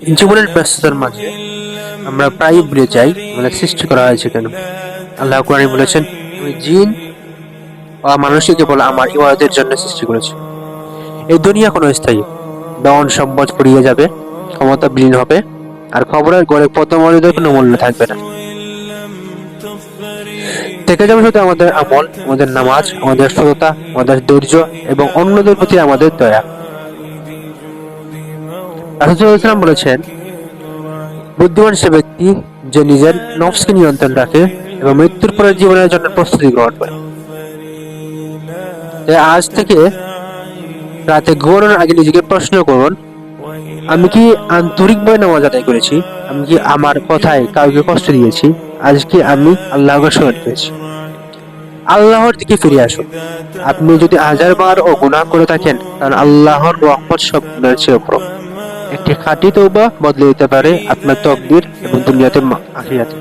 জীবনের ব্যস্ততার মাঝে আমরা প্রায় ভুলে যাই আমাদের সৃষ্টি করা হয়েছে কেন। আল্লাহ কোরআনে বলেছেন, আমি জিন ও মানুষকে কেবল আমার ইবাদতের জন্য সৃষ্টি করেছি। এই দুনিয়া কোনো স্থায়ী, ধন সম্পদ ফুরিয়ে যাবে, ক্ষমতা বিলীন হবে, আর খবরের গড়ে পদমর্যাদার কোনো মূল্য থাকবে না। থেকে যাবে শুধু আমাদের আমল, আমাদের নামাজ, আমাদের সততা, আমাদের ধৈর্য এবং অন্যদের প্রতি আমাদের দয়া। রাসূল সাল্লাল্লাহু আলাইহি ওয়াসাল্লাম বলেছেন, বুদ্ধিমান সে ব্যক্তি যে নিজের নফসকে নিয়ন্ত্রণ রাখে এবং মৃত্যুর পরের জীবনের জন্য প্রস্তুতি গ্রহণ করে। তাই আজ থেকে রাতে ঘুমানোর আগে নিজেকে প্রশ্ন করুন, আমি কি আন্তরিকভাবে নামাজ আদায় করেছি? আমি কি আমার কথায় কাউকে কষ্ট দিয়েছি? আজ কি আমি আল্লাহকে স্মরণ করেছি? আল্লাহর দিকে ফিরে আসুন। আপনি যদি 1000 বার ও গুনাহ করে থাকেন, তাহলে আল্লাহর রহমত সব গুনাহের চেয়ে বড়। একটি খাঁটি তওবা বদলে দিতে পারে আপনার তকদির এবং দুনিয়াতে আখিরাতে।